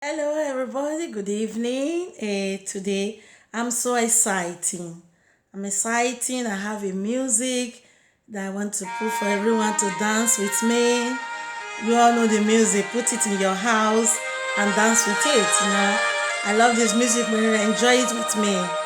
Hello, everybody. Good evening. Today, I'm so exciting. I'm exciting. I have a music that I want to put for everyone to dance with me. You all know the music. Put it in your house and dance with it. I love this music. Enjoy it with me.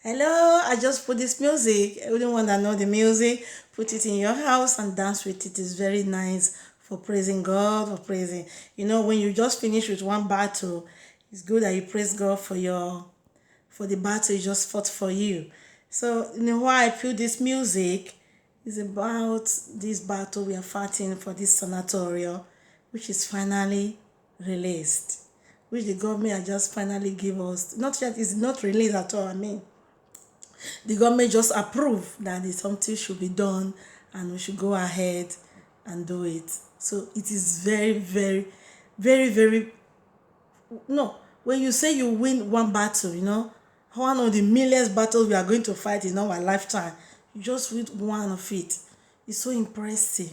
Hello, I just put this music. Everyone that know the music, put it in your house and dance with it. It's very nice for praising God, for praising. When you just finish with one battle, it's good that you praise God for the battle you just fought for you. So, why I put this music is about this battle we are fighting for this sanatorium, which is finally released, which the government has just finally give us. Not yet, it's not released at all. I mean, the government just approved that something should be done and we should go ahead and do it. So it is very, very, very, very, no, when you say you win one battle, one of the millions battles we are going to fight in our lifetime, you just win one of it. It's so impressive.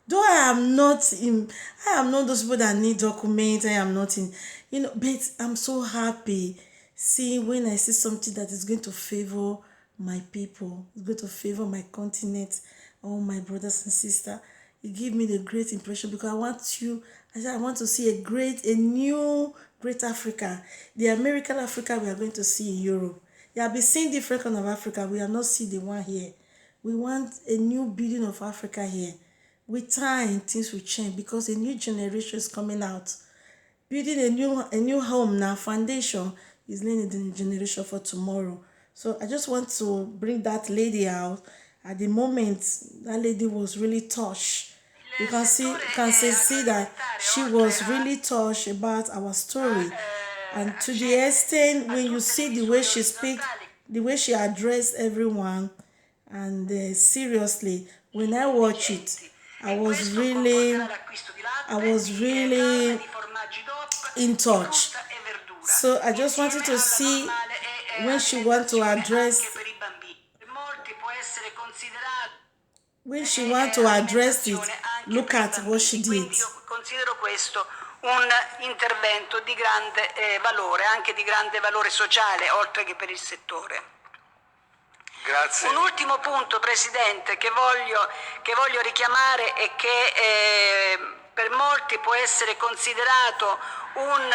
Though I am not those people that need documents. I am not in, but I'm so happy seeing when I see something that is going to favor my people, it's going to favor my continent, all my brothers and sisters. It gives me the great impression because I said I want to see a new great Africa. The American Africa we are going to see in Europe. You have been seeing different kind of Africa. We have not seen the one here. We want a new building of Africa here. with time things will change because a new generation is coming out. Building a new home now, foundation is laying the generation for tomorrow. So I just want to bring that lady out. At the moment, that lady was really touched. You can see that she was really touched about our story, and to the extent when you see the way she speak, the way she address everyone, and seriously, when I watch it, I was really, I was really in touch. So I just wanted to see when she want to address, it, look at what she did. Considero questo un intervento di grande valore, anche di grande valore sociale, oltre che per il settore. Grazie. Un ultimo punto, Presidente, che voglio richiamare e che per molti può essere considerato un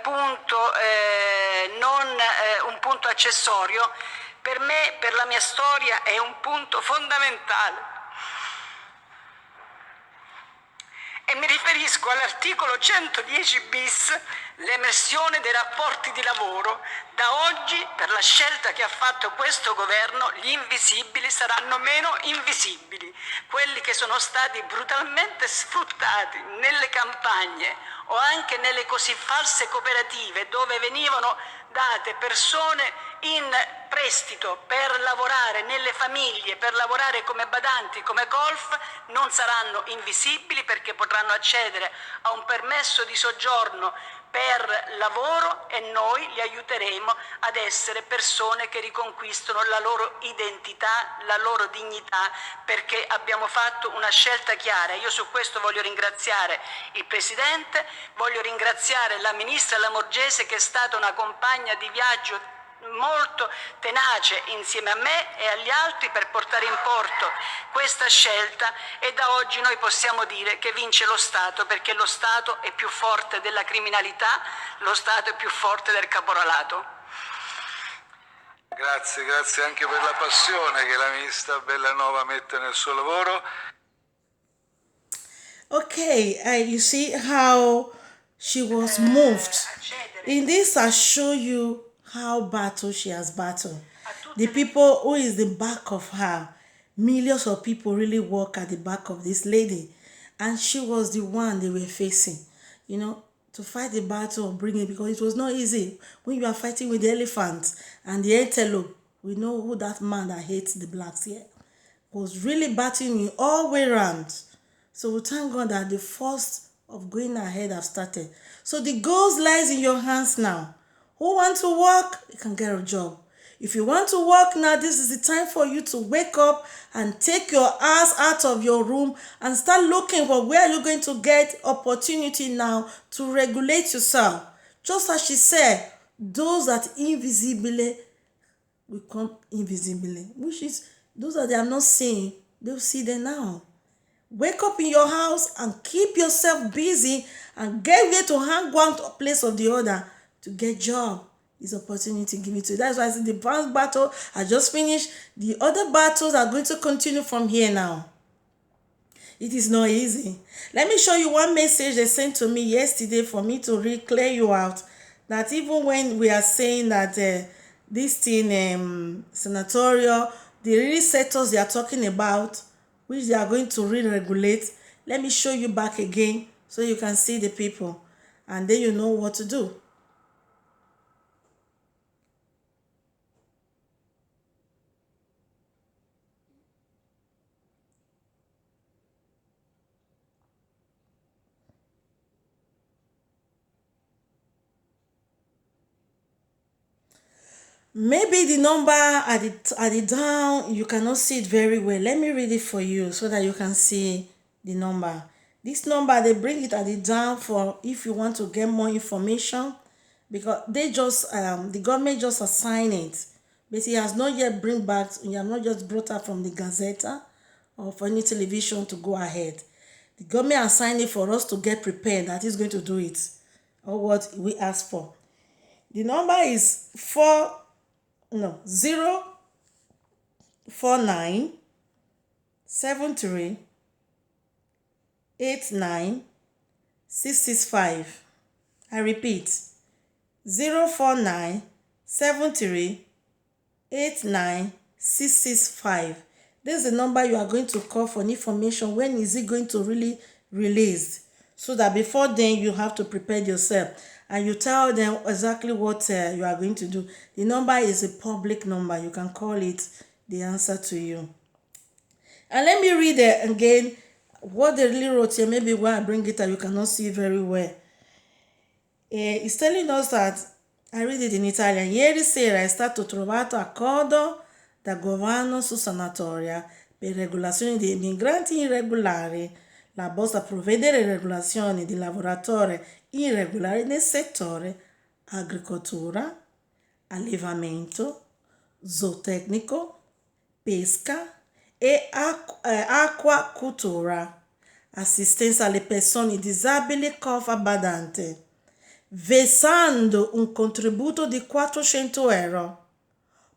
punto non un punto accessorio, per me, per la mia storia, è un punto fondamentale. E mi riferisco all'articolo 110 bis, l'emersione dei rapporti di lavoro. Da oggi, per la scelta che ha fatto questo governo, gli invisibili saranno meno invisibili. Quelli che sono stati brutalmente sfruttati nelle campagne o anche nelle così false cooperative dove venivano date persone in prestito per lavorare nelle famiglie, per lavorare come badanti, come golf, non saranno invisibili perché potranno accedere a un permesso di soggiorno per lavoro e noi li aiuteremo ad essere persone che riconquistano la loro identità, la loro dignità, perché abbiamo fatto una scelta chiara. Io su questo voglio ringraziare il Presidente, voglio ringraziare la Ministra Lamorgese, che è stata una compagna di viaggio molto tenace insieme a me e agli altri per portare in porto questa scelta, e da oggi noi possiamo dire che vince lo Stato, perché lo Stato è più forte della criminalità, lo Stato è più forte del caporalato. Grazie anche per la passione che la ministra Bellanova mette nel suo lavoro. Okay, you see how she was moved. In this, I show you how battle she has battled. The people who is the back of her, millions of people really work at the back of this lady, and she was the one they were facing. To fight the battle of bringing, because it was not easy when you are fighting with the elephant and the antelope. We know who that man that hates the blacks here was really battling you all the way around. So we thank God that the first of going ahead have started. So the goals lies in your hands now. Who want to work, you can get a job. If you want to work now, this is the time for you to wake up and take your ass out of your room and start looking for where you're going to get opportunity now to regulate yourself. Just as she said, those that invisibly will come invisibly, which is those that they are not seeing, they'll see them now. Wake up in your house and keep yourself busy and get ready to hang one place or the other to get job. This opportunity given to you. That's why I said the past battle I just finished. The other battles are going to continue from here now. It is not easy. Let me show you one message they sent to me yesterday for me to really clear you out. That even when we are saying that this thing, senatorial, the really sectors they are talking about, which they are going to re-regulate, let me show you back again so you can see the people and then you know what to do. Maybe the number at the down, you cannot see it very well. Let me read it for you so that you can see the number. This number, they bring it at the down for if you want to get more information, because the government just assign it, but it has not yet bring back, you have not just brought out from the Gazeta or for any television to go ahead. The government assigned it for us to get prepared that is going to do it, or what we ask for. The number is 049 73 665. I repeat, 0497389 665. This is the number you are going to call for information. When is it going to really release? So that before then you have to prepare yourself and you tell them exactly what you are going to do. The number is a public number. You can call it, the answer to you. And let me read again what they really wrote here. Maybe when I bring it up, you cannot see it very well. It's telling us that, I read it in Italian. Ieri sera è stato trovato accordo dal governo su sanatoria per regolazione di migranti irregolari. La bozza provvedere regolazioni di lavoratori irregolari nel settore agricoltura, allevamento, zootecnico, pesca e acquacultura, assistenza alle persone disabili cofa-badante, versando un contributo di 400 euro.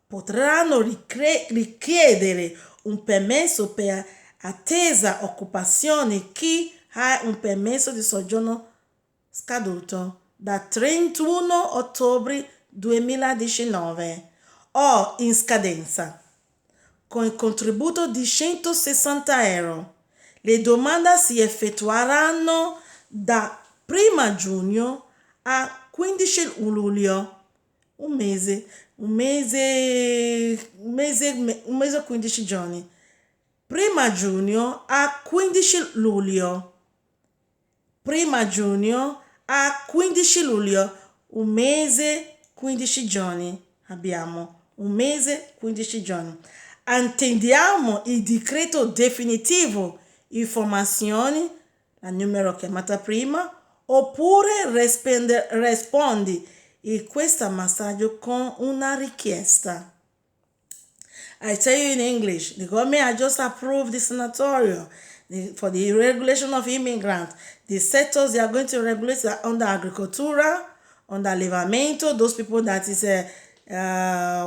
Potranno richiedere un permesso per attesa occupazione chi ha un permesso di soggiorno scaduto da 31 ottobre 2019 o in scadenza, con il contributo di 160 euro. Le domande si effettueranno da 1 giugno a 15 luglio, un mese e 15 giorni. 1 giugno a 15 luglio. 1 giugno a 15 luglio, un mese 15 giorni. Abbiamo un mese 15 giorni. Attendiamo il decreto definitivo, informazioni, la numero chiamata prima, oppure rispondi in questo messaggio con una richiesta. I tell you in English, the government has just approved the sanatorio for the regulation of immigrants. The sectors they are going to regulate are under agricultura, under allevamento, those people that is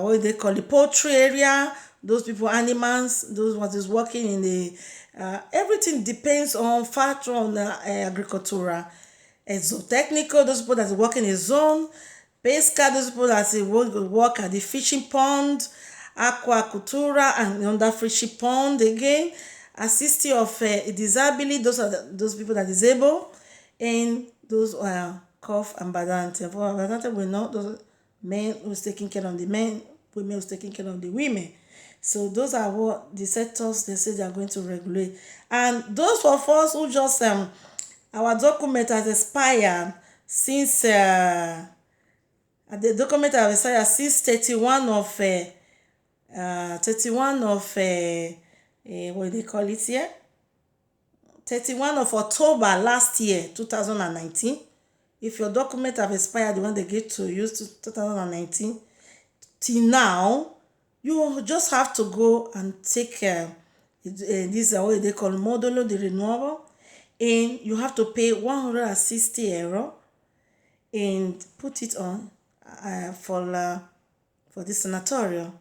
what they call the poultry area, those people animals, those what is working in the everything depends on factor on agricultura. Zootechnical, those people that work in a zone. Pesca, those people that work at the fishing pond. Aquacultura and under fishing pond again. Assisting of disability, those people that are disabled, and those cough and badante. For badante, we know those men who's taking care of the men, women who's taking care of the women. So those are what the sectors they say they are going to regulate. And those of us who just our document has expired since the document has expired since 31 of what do they call it here? 31 of October last year, 2019. If your document have expired, the one they get to use to 2019, till now, you just have to go and take this what they call modulo di renewal, and you have to pay 160 euro and put it on for this sanatorio.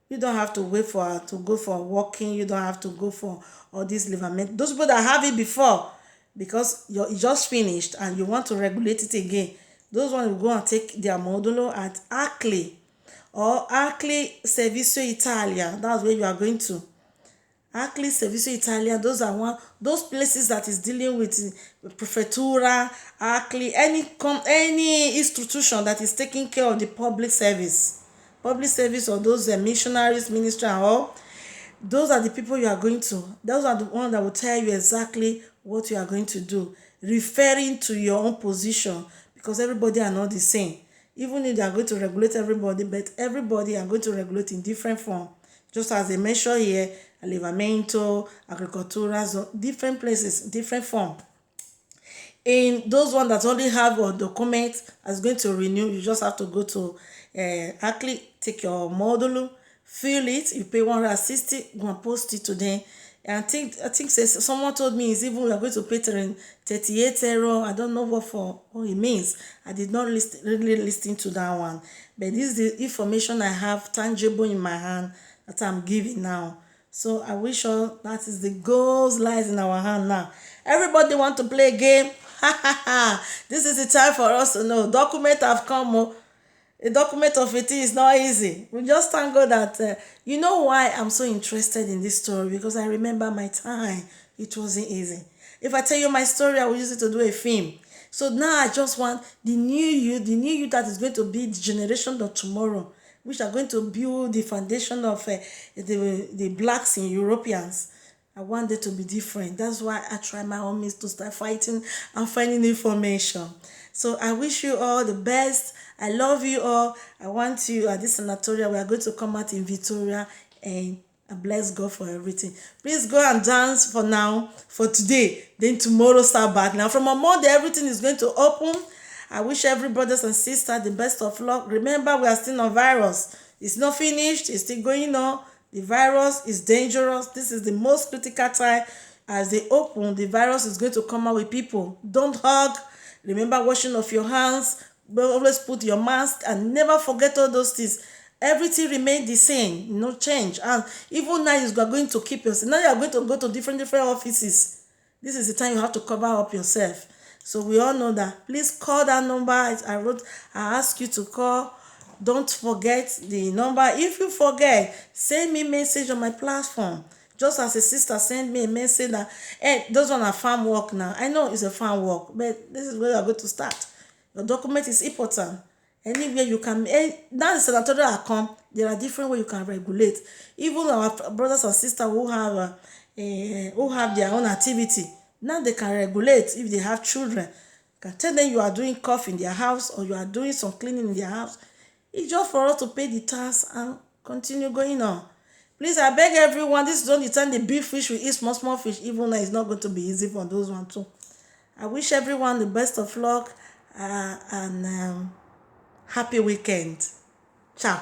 You don't have to wait to go for walking. You don't have to go for all this livament. Those people that have it before, because it just finished and you want to regulate it again, those ones will go and take their modulo at ACLI or ACLI Servizio Italia. That's where you are going to. ACLI Servizio Italia, those places that is dealing with prefettura, ACLI, any institution that is taking care of the public service or those missionaries, ministry and all. Those are the people you are going to. Those are the ones that will tell you exactly what you are going to do, referring to your own position, because everybody are not the same. Even if they are going to regulate everybody, but everybody are going to regulate in different form. Just as they mention here, allevamento, agricultura, different places, different form. And those ones that only have a document is going to renew, you just have to go to ACLI, take your modulo, fill it, you pay 160, go and post it to them. And I think someone told me is even we are going to pay 38 euro. I don't know what it means. I did not really listen to that one. But this is the information I have tangible in my hand that I'm giving now. So I wish all that is the goals lies in our hand now. Everybody want to play a game. This is the time for us to know. Document have come. Oh. A document of it is not easy. We just thank God that you know why I'm so interested in this story, because I remember my time. It wasn't easy. If I tell you my story, I will use it to do a film. So now I just want the new you that is going to be the generation of tomorrow, which are going to build the foundation of the blacks in Europeans. I want it to be different. That's why I try my own means to start fighting and finding information. So I wish you all the best. I love you all. I want you at this sanatorium. We are going to come out in Victoria, and I bless God for everything. Please go and dance for now, for today. Then tomorrow start back. Now from on Monday, everything is going to open. I wish every brothers and sisters the best of luck. Remember, we are still on virus. It's not finished. It's still going on. The virus is dangerous. This is the most critical time. As they open, the virus is going to come out with people. Don't hug. Remember washing of your hands. Always put your mask, and never forget all those things. Everything remain the same, no change. And even now you are going to keep yourself. Now you are going to go to different offices. This is the time you have to cover up yourself. So we all know that. Please call that number. I ask you to call. Don't forget the number. If you forget, send me a message on my platform. Just as a sister send me a message that, hey, those one are farm work now. I know it's a farm work, but this is where you are going to start. Your document is important. Anywhere you can, now the senatorial account, there are different ways you can regulate. Even our brothers and sisters who have their own activity, now they can regulate if they have children. You can tell them you are doing cough in their house, or you are doing some cleaning in their house. It's just for us to pay the tax and continue going on. Please, I beg everyone, this is not the time the big fish will eat small fish. Even though it's not going to be easy for those ones too. I wish everyone the best of luck and happy weekend. Ciao.